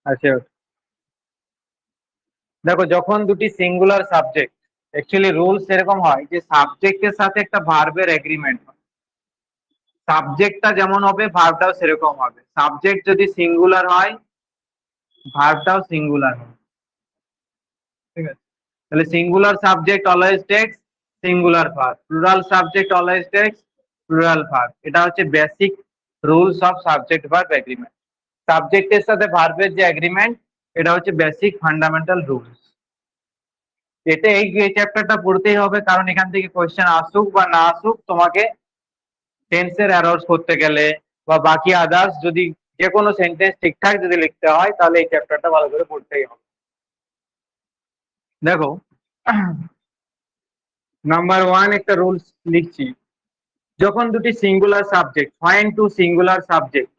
আচ্ছা, দেখো যখন দুটি সিঙ্গুলার সাবজেক্ট, অ্যাকচুয়ালি রুলস এরকম হয় যে সাবজেক্টের সাথে একটা ভার্বের এগ্রিমেন্ট হয়। সাবজেক্টটা যেমন হবে ভার্বটাও সেরকম হবে। সাবজেক্ট যদি সিঙ্গুলার হয় ভার্বটাও সিঙ্গুলার হবে। ঠিক আছে, তাহলে singular subject always text singular verb, plural subject always text plural verb. এটা হচ্ছে basic rules of subject verb agreement. সাবজেক্টের সাথে ভার্বের যে এগ্রিমেন্ট, এটা হচ্ছে বেসিক ফান্ডামেন্টাল রুলস। এটা এই চ্যাপ্টারটা পড়তেই হবে, কারণ এখান থেকে কোয়েশ্চেন আসুক বা না আসুক, তোমাকে টেন্সের এরর্স করতে গেলে বা বাকি আদার্স যদি যে কোনো সেন্টেন্স ঠিকঠাক যদি লিখতে হয়, তাহলে এই চ্যাপ্টারটা ভালো করে পড়তেই হবে। দেখো, নাম্বার 1 একটা রুলস লিখছি। যখন দুটি singular subject, when two singular subject,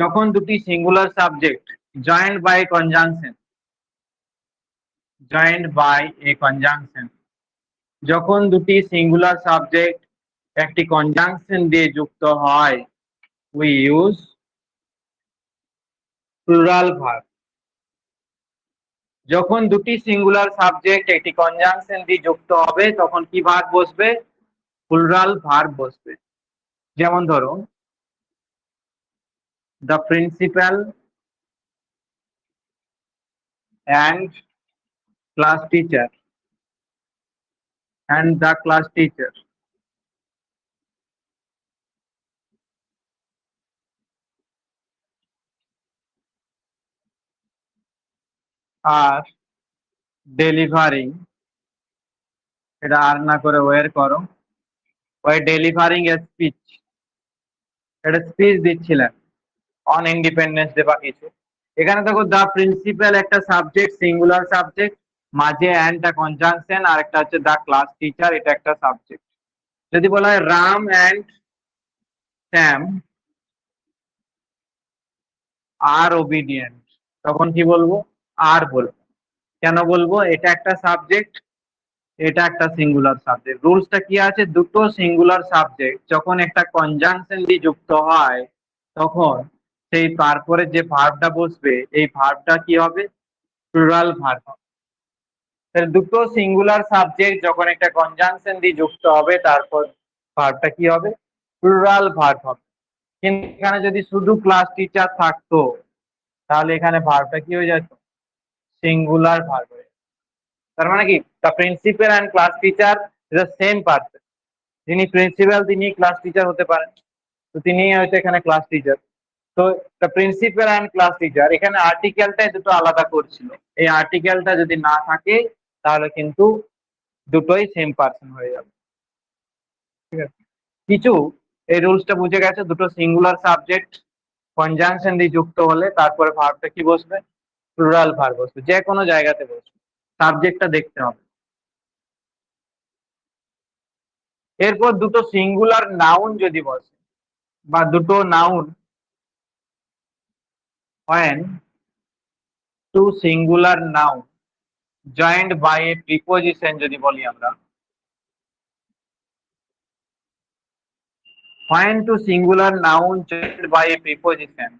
যখন দুটি singular subject joint by conjunction, যখন দুটি সিঙ্গুলার সাবজেক্ট একটি কনজাংশন দিয়ে যুক্ত হয়, উই ইউজ প্লুরাল ভার্ব। যখন দুটি সিঙ্গুলার সাবজেক্ট একটি কনজাংশন দিয়ে যুক্ত হবে, তখন কি ভার্ব বসবে? প্লুরাল ভার্ব বসবে। যেমন ধরো, the principal and class teacher, the class teacher are delivering, এটা আর না করে ওয়ের করো, ওই ডেলিভারিং এ স্পিচ, এটা স্পিচ দিচ্ছিলেন অন ইন্ডিপেন্ডেন্স ডে বা কিছু। এখানে দেখো দা প্রিন্সিপাল একটা সাবজেক্ট, সিঙ্গুলার সাবজেক্ট, মাঝে অ্যান্ডটা কনজাংশন, আর একটা হচ্ছে দা ক্লাস টিচার, এটা একটা সাবজেক্ট। যদি বলা হয় Ram and Sam are obedient, তখন কি বলবো? আর বলবো। কেন বলবো? এটা একটা সাবজেক্ট, এটা একটা সিঙ্গুলার সাবজেক্ট। রুলসটা কি আছে? দুটো সিঙ্গুলার সাবজেক্ট যখন একটা কনজাংশন দিয়ে যুক্ত হয়, তখন সেই তারপরে যে ভার্বটা বসবে, এই ভার্বটা কি হবে? প্লুরাল ভার্ব হবে। তাহলে দুটো সিঙ্গুলার সাবজেক্ট যখন একটা কনজাংশন দিয়ে যুক্ত হবে, তারপর ভার্বটা কি হবে? প্লুরাল ভার্ব হবে। কিন্তু এখানে যদি শুধু ক্লাস টিচার থাকতো, তাহলে এখানে ভার্বটা কি হয়ে যেত? সিঙ্গুলার ভার্ব হয়ে যেত। তার মানে কি, the principal and class teacher is the same person. যিনি প্রিন্সিপাল তিনি ক্লাস টিচার হতে পারেন, তো তিনি হয়তো এখানে ক্লাস টিচার। তো the principal and class teacher, এখানে আর্টিকেলটাই দুটো আলাদা করছিল। এই আর্টিকেলটা যদি না থাকে, তাহলে কিন্তু দুটোই সেম পার্সন হয়ে যাবে। ঠিক আছে, কিছু এই রুলসটা বুঝে গেছে। দুটো সিঙ্গুলার সাবজেক্ট কনজাংশন দিয়ে যুক্ত হলে তারপরে ভার্বটা কি বসবে? প্লুরাল ভার্ব বসবে, যে কোনো জায়গাতে বসবে, সাবজেক্টটা দেখতে হবে। এরপর দুটো সিঙ্গুলার নাউন যদি বসে, বা দুটো noun, when two singular noun joined by a preposition যদি বলি আমরা, when two singular noun joined by a preposition,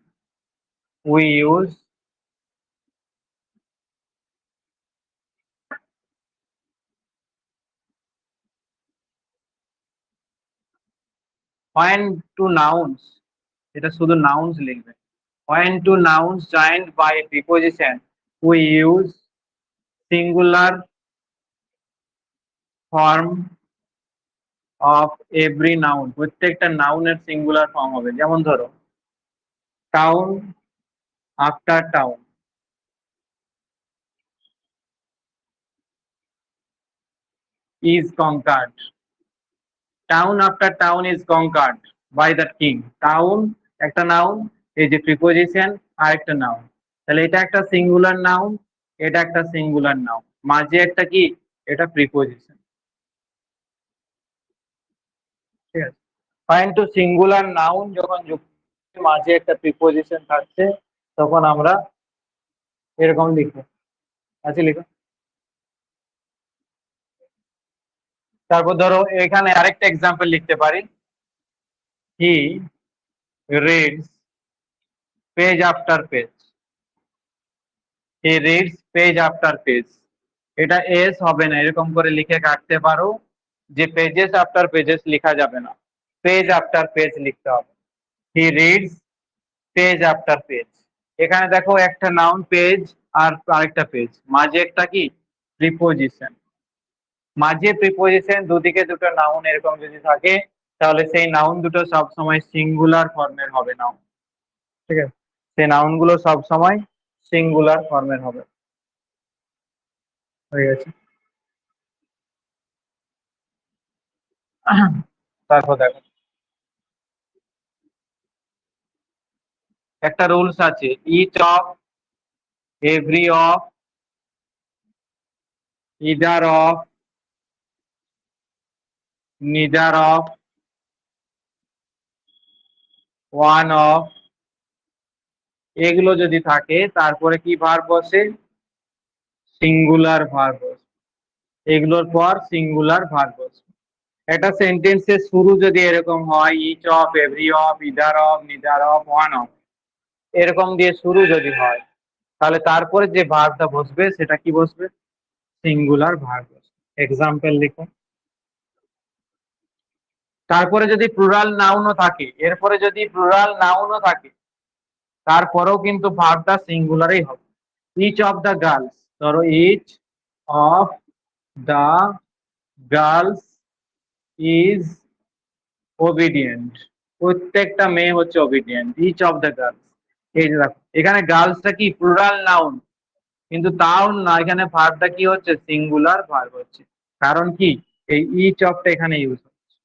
we use when two nouns, এটা শুধু nouns লিখবে, when two nouns joined by a preposition, we use singular form of every noun। প্রত্যেকটা নাউনের singular form হবে। যেমন ধরো, town after town, is conquered, town after town is conquered by the king. Town একটা noun, এই যে preposition আর একটা noun, তাহলে এটা একটা সিঙ্গুলার নাউন, এটা একটা সিঙ্গুলার নাউন, মাঝে একটা কি? এটা প্রিপোজিশন। ঠিক আছে, ফাইন্ড টু সিঙ্গুলার নাউন যখন যুক্ত মাঝে একটা প্রিপোজিশন থাকছে, তখন আমরা এরকম লিখবো। আছে লিখো। তারপর ধরো এখানে আরেকটা এক্সাম্পল লিখতে পারি, হি reads page after page. He reads page after page. এটা এস হবে না, এরকম করে লিখে কাটতে পারো যে পেজেস আফটার পেজেস লেখা যাবে না, পেজ আফটার পেজ লিখতে হবে। He reads page after page. এখানে দেখো একটা নাউন পেজ আর আরেকটা পেজ, মাঝে একটা কি প্রিপোজিশন, মাঝে প্রিপোজিশন, দুদিকে দুটো নাউন এরকম যদি থাকে তাহলে সেই নাউন দুটো সব সময় সিঙ্গুলার ফর্মের হবে নাউন। ঠিক আছে, সেই নাউন গুলো সব সময় সিঙ্গুলার ফর্মের হবে। হয়ে গেছে। তারপর দেখো একটা রুলস আছে, each of, every of, either of, neither of, one of, এগুলো যদি থাকে তারপরে কি ভার্ব বসে, সিঙ্গুলার ভার্ব বসে। এগুলোর পর সিঙ্গুলার ভার্ব বসে। একটা সেন্টেন্সের শুরু যদি এরকম হয়, each of, every of, either of, neither of, one of, এরকম দিয়ে শুরু যদি হয় তাহলে তারপরে যে ভার্বটা বসবে সেটা কি বসবে, সিঙ্গুলার ভার্ব বসবে। এক্সাম্পল লিখো। তারপরে যদি প্লুরাল নাউনও থাকে, এরপরে যদি প্লুরাল নাউনও থাকে তারপরেও কিন্তু ভার্বটা সিঙ্গুলারই হবে। ইচ অফ দ্য গার্লস, ধরো each of the girls is obedient, প্রত্যেকটা মেয়ে হচ্ছে obedient, each of the girls. এই যে দেখো এখানে গার্লসটা কি প্লুরাল নাউন, কিন্তু তাও না, এখানে ভার্বটা কি হচ্ছে, সিঙ্গুলার ভার্ব হচ্ছে। কারণ কি, এই ইচ অফটা এখানে ইউজ হচ্ছে,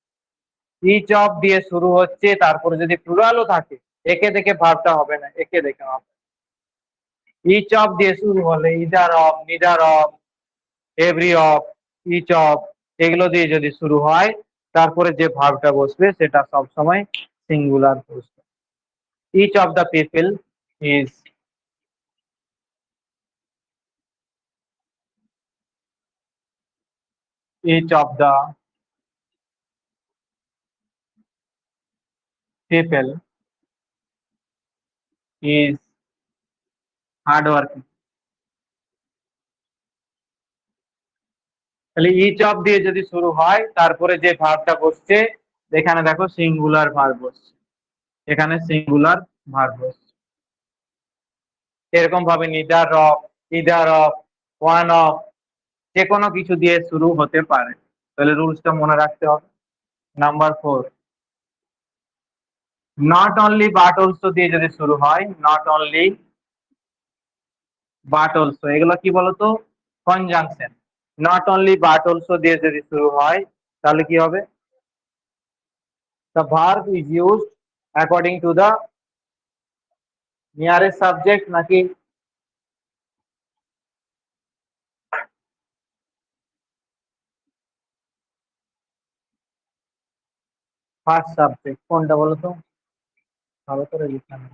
ইচ অফ দিয়ে শুরু হচ্ছে, তারপরে যদি প্লুরালও থাকে একে দেখে ভার্বটা হবে না, একে দেখে হবে। ইচ অফ দিয়ে শুরু হলে either of, neither of, every of, each of, এগুলো দিয়ে যদি শুরু হয় তারপরে যে ভার্বটা বসবে সেটা সব সময় সিঙ্গুলার বসবে। Each of the people is, each of the people is hard working. তাহলে ইচ অফ দিয়ে যদি শুরু হয় তারপরে যে ভার্বটা বসছে, এখানে দেখো সিঙ্গুলার ভার্ব বসছে, এখানে সিঙ্গুলার ভার্ব বসছে। এরকম ভাবে neither of, either of, one of, যে কোনো কিছু দিয়ে শুরু হতে পারে। তাহলে রুলসটা মনে রাখতে হবে। Number 4, not only but also দিয়ে যদি শুরু হয়, নট অনলি বাট অলসো, এগুলো কি বলতো, conjunction. Not only but also দিয়ে যদি শুরু হয় তাহলে কি হবে, the verb is used according to the nearest subject নাকি ফার্স্ট সাবজেক্ট, কোনটা বলো তো, ভালো করে লিখা নেই।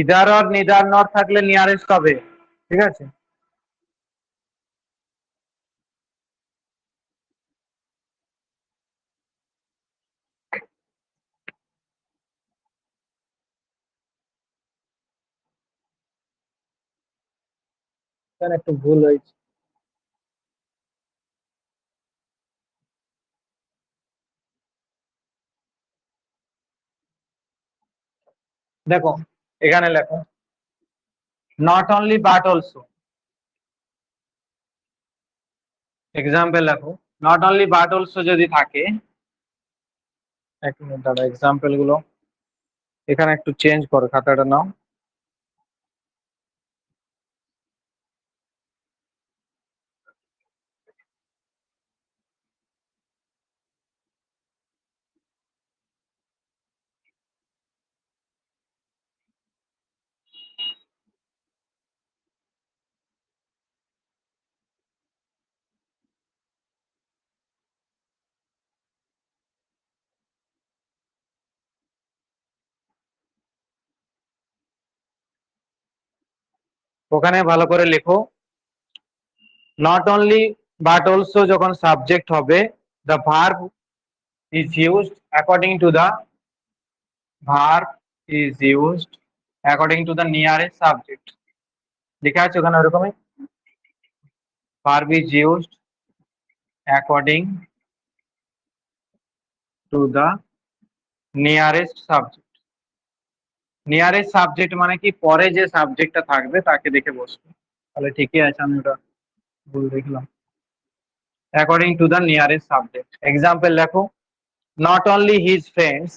ইদার অর নিদার নট থাকলে নিয়ারেস্ট হবে, ঠিক আছে। এখানে একটু ভুল হয়েছে। দেখো এখানে লেখো not only but also, example লেখো, নট অনলি বাট অলসো যদি থাকে, এক মিনিট দাঁড়া, এক্সাম্পল গুলো এখানে একটু চেঞ্জ করো, খাতাটা নাও। ওখানে ভালো করে লেখো, নট অনলি বাট অলসো যখন সাবজেক্ট হবে, the verb is used according to the verb is used according to the nearest subject. লেখা আছে ওখানে ওরকমই, verb is used according to the nearest subject. Nearest subject মানে কি, পরে যে সাবজেক্টটা থাকবে তাকে দেখে বসবে। তাহলে ঠিকই আছে, আমি ওটা ভুল দেখলাম। According to the nearest subject. Example দেখো, not only his friends,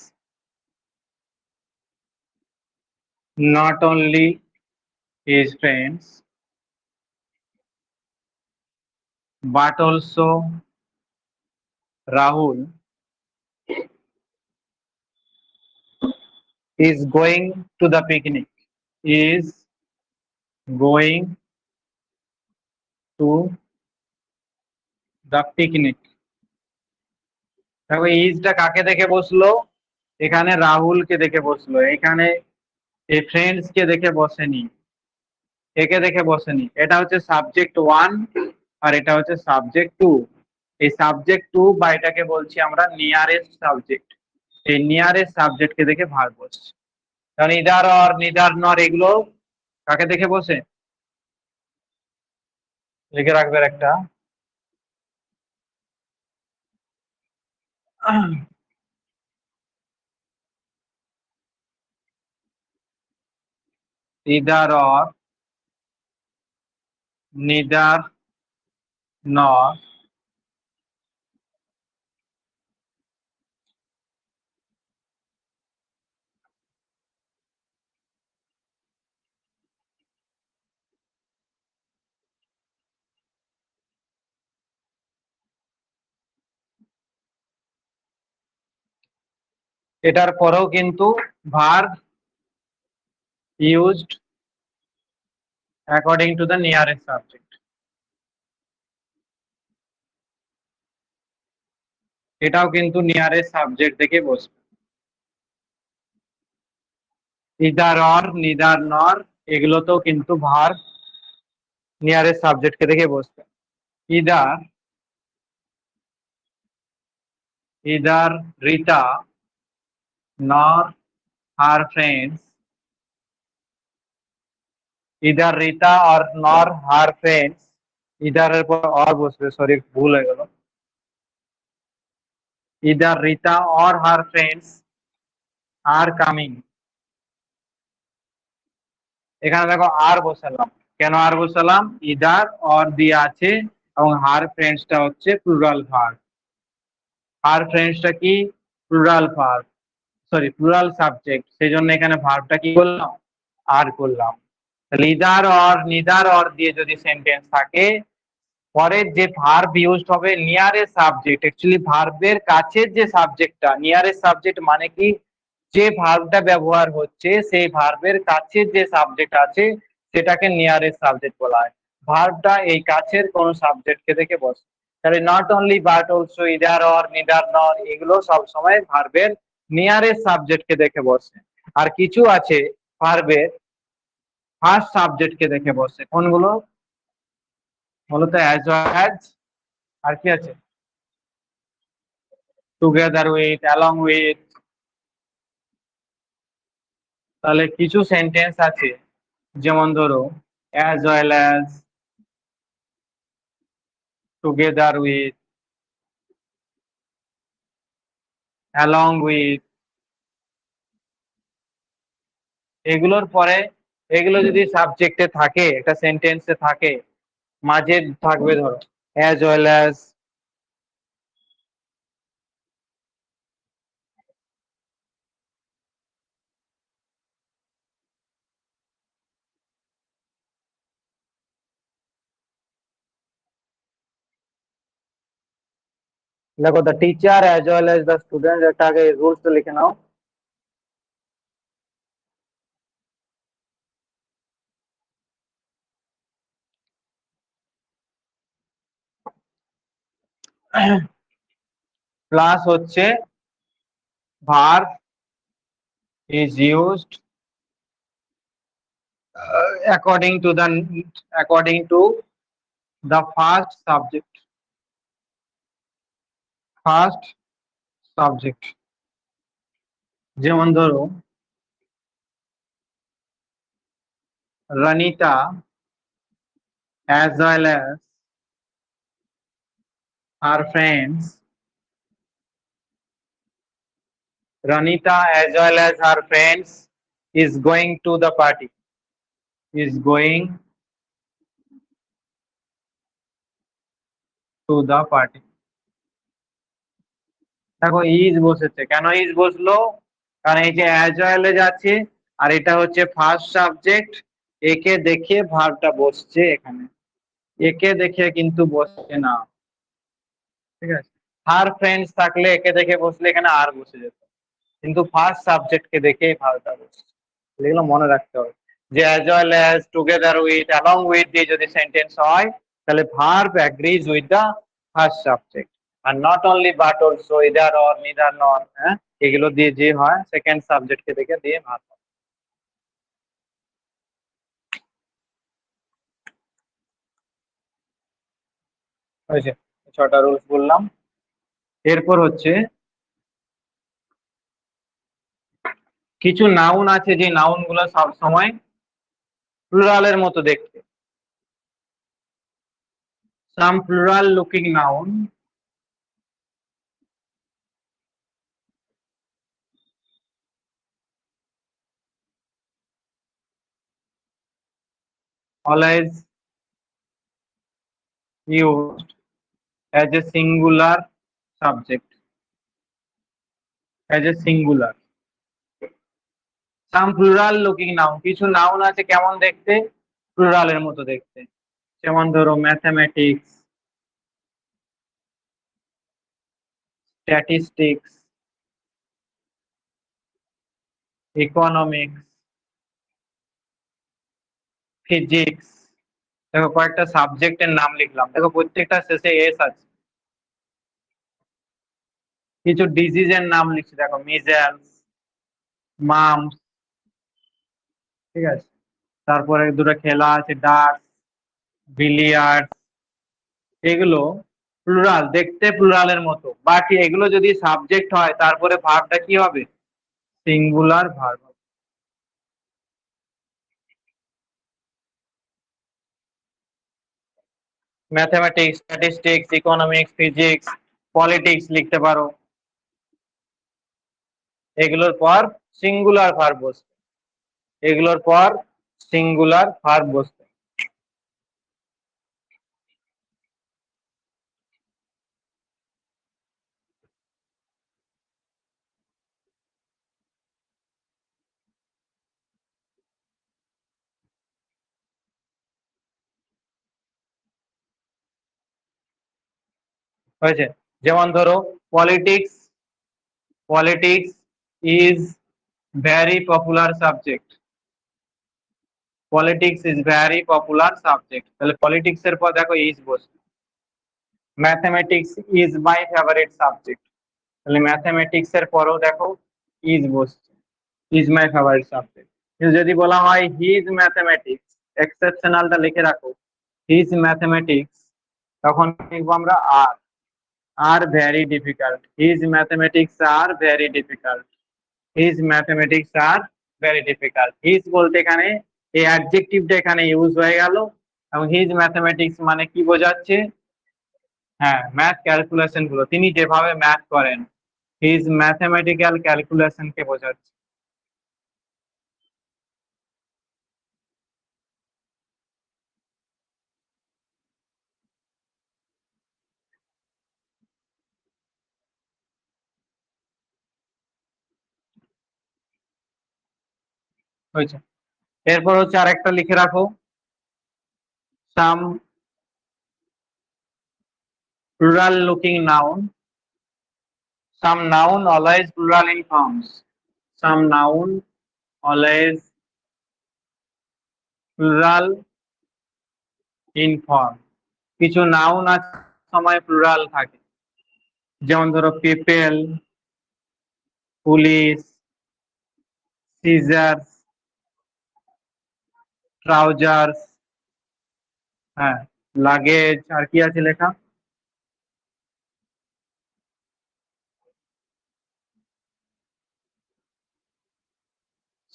not only his friends but also Rahul is going to the picnic, is going to the picnic। দেখো ইজটা কাকে দেখে বসলো, এখানে রাহুলকে দেখে বসলো, এখানে এই ফ্রেন্ডস কে দেখে বসেনি, একে দেখে বসেনি। এটা হচ্ছে সাবজেক্ট ওয়ান আর এটা হচ্ছে সাবজেক্ট টু। এই সাবজেক্ট টু বা এটাকে বলছি আমরা নিয়ারেস্ট সাবজেক্ট। এই নিয়ারেস্ট সাবজেক্টকে দেখে ভার্ব বসছে। কারণ ইদার অর নিদার নর এগুলো কাকে দেখে বসে, লিখে রাখবে একটা, ইদার অর নিদার নর এটার পরেও কিন্তু verb used according to the nearest subject. এটাও কিন্তু নিয়ারেস্ট সাবজেক্ট থেকে বসবে। ইদার অর নিদার নর এগুলোতেও কিন্তু ভার্ব নিয়ারেস্ট সাবজেক্টকে দেখে বসবে। ইদার, ইদার রিতা নর হার ফ্রেন্ডস, ইদার রিতা আর নর হার ফ্রেন্ডস, ইদারের পর অর বসবে, সরি ভুল হয়ে গেল। Either Rita or her friends are coming, এখানে দেখো আর বসালাম, কেন আর বসালাম, ইদার অর দিয়ে আছে এবং হার ফ্রেন্ডসটা হচ্ছে প্লুরাল ভার্ব। হার ফ্রেন্ডসটা কি, plural verb, sorry plural subject, সেই জন্য এখানে ভার্বটা কি করলাম, আর করলাম। তাহলে ইদার অর নিদার অর দিয়ে যদি সেন্টেন্স থাকে, পরের যে ভার্ব ইউজড হবে নিয়ারেস্ট সাবজেক্ট, অ্যাকচুয়ালি ভার্বের কাছের যে সাবজেক্টটা, নিয়ারেস্ট সাবজেক্ট মানে কি, যে ভার্বটা ব্যবহার হচ্ছে সেই ভার্বের কাছের যে সাবজেক্ট আছে সেটাকে নিয়ারেস্ট সাবজেক্ট বলা হয়। ভার্বটা এই কাছের কোন সাবজেক্টকে দেখে বসে। তাহলে not only but also either or neither নর এগুলো সব সময় ভার্বের নিয়ারেস্ট সাবজেক্টকে দেখে বসে। আর কিছু আছে ভার্বের ফার্স্ট সাবজেক্টকে দেখে বসে, কোনগুলো মূলত অ্যাজ ওয়েল অ্যাজ, আর কি আছে, টুগেদার উইথ, অ্যালং উইথ। তাহলে কিছু সেন্টেন্স আছে, যেমন ধরো as well as, together with, along with, এগুলোর পরে এগুলো যদি সাবজেক্টে থাকে, একটা সেন্টেন্সে থাকে, মাঝে থাকবে ধরো অ্যাজ ওয়েল অ্যাজ, দেখো the teacher as well as the student, একটা আগে রুলস তো লিখে নাও। প্লাস হচ্ছে verb is used according to the, according to The first subject. First subject. যেমন ধরো Ranita as well as her friends. Ranita as well as her friends is going to the party. Is going to the party. দেখো is বসেছে, কেন is বসলো? কারণ এই যে as well as আছে আর এটা হচ্ছে ফার্স্ট সাবজেক্ট, একে দেখে ভার্বটা বসছে এখানে, একে দেখে কিন্তু বসছে না, ঠিক আছে? হার ফ্রেন্ডস থাকলে একে দেখে বসলে এখানে আর বসে যেত, কিন্তু ফার্স্ট সাবজেক্টকে দেখে ভার্বটা বসছে। এগুলো মনে রাখতে হবে যে as well as, together with, along with দিয়ে যদি সেন্টেন্স হয় তাহলে verb agrees with the first subject, are not only but also, either or, neither নর, হ্যাঁ, এগুলো দিয়ে যে হয় সেকেন্ড সাবজেক্টকে দেখে দিয়ে ভার্ব। হয়েছে? 6টা রুলস বললাম। এরপর হচ্ছে কিছু নাউন আছে যে নাউন গুলো সব সময় প্লুরালের মতো দেখতে। Some plural looking noun always used as a singular subject, as a singular. Some plural looking noun, কিছু নাউন আছে কেমন দেখতে? প্লুরালের মতো দেখতে। যেমন ধরো ম্যাথমেটিক্স, স্ট্যাটিস্টিক্স, ইকোনমিক্স, ফিজিক্স। দেখো কয়েকটা সাবজেক্টের নাম লিখলাম, দেখো প্রত্যেকটা শেষে এস আছে। কিছু ডিজিজের নাম লিখছি, দেখো মিজেলস, মামস, ঠিক আছে? তারপরে দুটো খেলা আছে, ডার্টস, বিলিয়ার্ডস। এগুলো প্লুরাল দেখতে, প্লুরালের মতো, বাট এগুলো যদি সাবজেক্ট হয় তারপরে ভার্বটা কি হবে? Singular verb. Mathematics, statistics, economics, physics, politics লিখতে পারো, এগুলোর পর সিঙ্গুলার ভার্ব বসবে, এগুলোর পর সিঙ্গুলার ভার্ব বসবে। হয়েছে? যেমন ধরো politics, politics is very popular subject, politics is very popular subject, তাহলে পলিটিক্স এর পর দেখো ইজ বসবে। Mathematics is my favourite subject, তাহলে ম্যাথমেটিক্স এর পরেও দেখো ইজ বসছে, ইজ মাই ফেভারিট সাবজেক্ট। কিন্তু যদি বলা হয় হিজ ম্যাথমেটিক্স, এক্সেপশনালটা লিখে রাখো, হিজ ম্যাথমেটিক্স, তখন লিখবো আমরা are, are very difficult, his mathematics are very difficult, his mathematics are very difficult. His বলতে এখানে এই অ্যাডজেক্টিভটা এখানে ইউজ হয়ে গেল, এবং হিজ ম্যাথমেটিক্স মানে কি বোঝাচ্ছে? হ্যাঁ, ম্যাথ ক্যালকুলেশন গুলো, তিনি যেভাবে ম্যাথ করেন, হিজ ম্যাথমেটিক্যাল ক্যালকুলেশন কে বোঝাচ্ছে। হয়েছে? এরপর হচ্ছে আরেকটা লিখে রাখো, সাম plural looking noun, some noun always plural in forms, some noun always plural in form। কিছু নাউন আছে সময় প্লুরাল থাকে, যেমন ধরো পিপল, পুলিশ, সিজার্স, ট্রাউজার্স, হ্যাঁ, লাগেজ, আর কি আছে লেখা?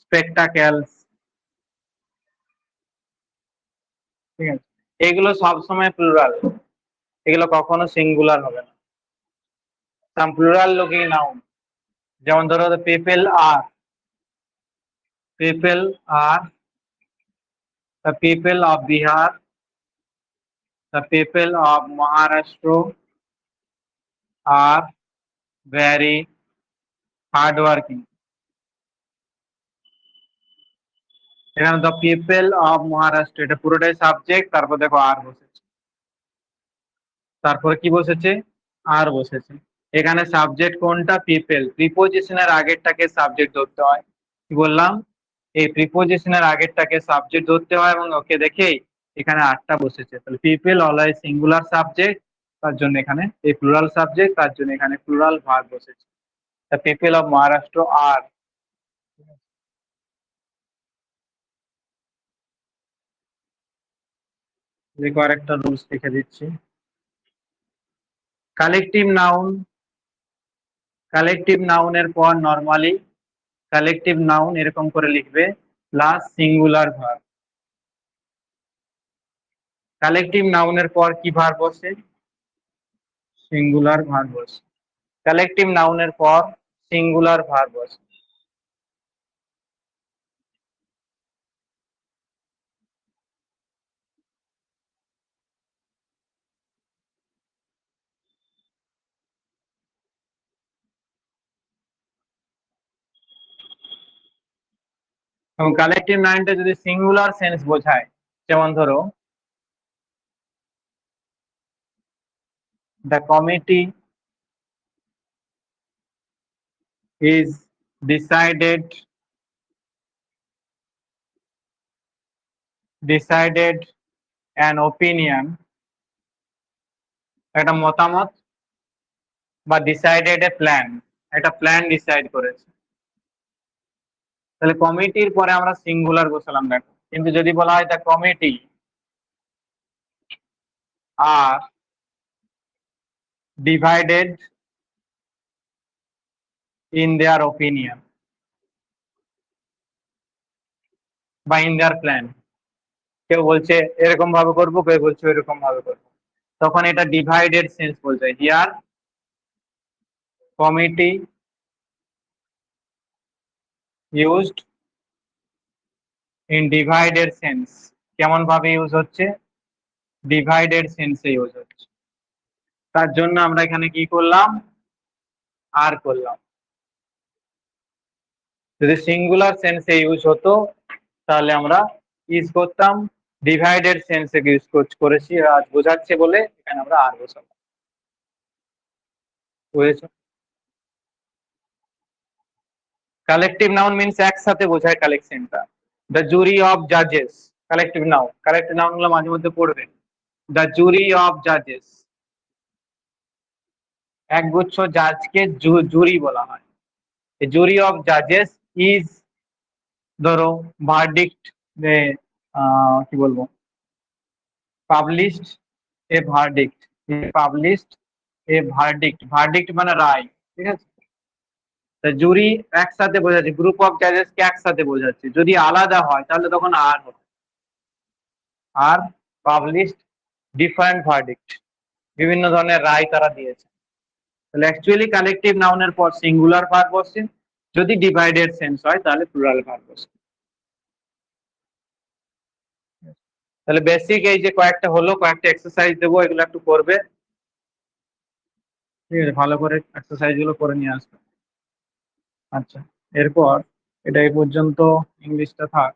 স্পেকটাকেলস। ঠিক আছে, এগুলো সবসময় প্লুরাল, এগুলো কখনো সিঙ্গুলার হবে না। সাম প্লুরাল লুকিং নাউন, যেমন ধরো people are, people are, the people of Bihar, the people of Maharashtra are very hardworking. এখানে the people of Maharashtra, এটা পুরোটাই সাবজেক্ট, তারপর দেখো আর বসেছে, তারপর কি বসেছে? আর বসেছে। এখানে সাবজেক্ট কোনটা? পিপল। প্রিপোজিশনের আগেরটাকে সাবজেক্ট ধরতে হয়। কি বললাম? এই প্রিপোজিশনের আগেরটাকে সাবজেক্ট ধরতে হয়, এবং ওকে দেখেই এখানে আরটা বসেছে। তাহলে পিপল অলওয়েজ সিঙ্গুলার সাবজেক্ট, তার জন্য এখানে এই প্লুরাল সাবজেক্ট, তার জন্য এখানে প্লুরাল ভার্ব বসেছে। দ্য পিপল অফ মহারাষ্ট্র আর। দেখো আরেকটা রুলস লিখে দিচ্ছি। কালেকটিভ নাউন, কালেকটিভ নাউনের পর নরমালি কালেকটিভ নাউন এরকম করে লিখবে প্লাস সিঙ্গুলার ভার্ব। কালেকটিভ নাউনের পর কি ভার্ব বসে? সিঙ্গুলার ভার্ব বসে। কালেকটিভ নাউনের পর সিঙ্গুলার ভার্ব বসে। এবং কালেকটিভ নাউনটা যদি সিঙ্গুলার সেন্স বোঝায়, যেমন ধরো the committee is decided an opinion, একটা মতামত, বা ডিসাইডেড এ প্ল্যান, একটা প্ল্যান ডিসাইড করেছে। তাহলে কমিটির পরে আমরা সিঙ্গুলার বসালাম দেখো। কিন্তু যদি বলা হয় the committee are divided in their opinion বা ইন দেয়ার প্ল্যান, কেউ বলছে এরকম ভাবে করবো, কেউ বলছে এরকম ভাবে করবো, তখন এটা ডিভাইডেড সেন্স বলছে। Here committee used in divided sense, কেমন ভাবে ইউজ হচ্ছে? ডিভাইডেড সেন্সে ইউজ হচ্ছে। তার জন্য আমরা এখানে কি করলাম? আর করলাম। যদি সিঙ্গুলার সেন্সে ইউজ হতো তাহলে আমরা ইউজ করতাম, ডিভাইডেড সেন্সে ইউজ করেছি আজ বোঝাচ্ছে বলে এখানে আমরা আর বসাবো। বুঝেছো? কালেকটিভ নাউন মিন্স একসাথে বোঝায় কালেকশনটা। দ্য জুরি অফ জাজেস, কালেকটিভ নাউন। কালেকটিভ নাউন গুলো মাঝে মধ্যে পড়বে। দ্য জুরি অফ জাজেস, একগুচ্ছ জাজকে জুরি বলা হয়। জুরি অফ জাজেস ইজ, ধরো ভার্ডিক্ট, কি বলবো, published a verdict, published a verdict, verdict মানে রায়। ঠিক আছে, জুরি একসাথে বোঝাচ্ছে, গ্রুপ অফ জাজেস কে একসাথে বোঝাচ্ছে। যদি আলাদা হয় তাহলে তখন আর হবে। আর পাবলিশড ডিফারেন্ট ভার্ডিক্ট, বিভিন্ন ধরনের রায় তারা দিয়েছে। তাহলে অ্যাকচুয়ালি কালেকটিভ নাউনের পর সিঙ্গুলার ভার্ব বসে, যদি ডিভাইডেড সেন্স হয় তাহলে প্লুরাল ভার্ব বসে। তাহলে বেসিক এই যে কয়েকটা হলো, কয়েকটা এক্সারসাইজ দেবো, এগুলো একটু করবে। ঠিক আছে, ভালো করে এক্সারসাইজ গুলো করে নিয়ে আসবে। আচ্ছা, এরপর এটা এই পর্যন্ত ইংলিশটা থাক।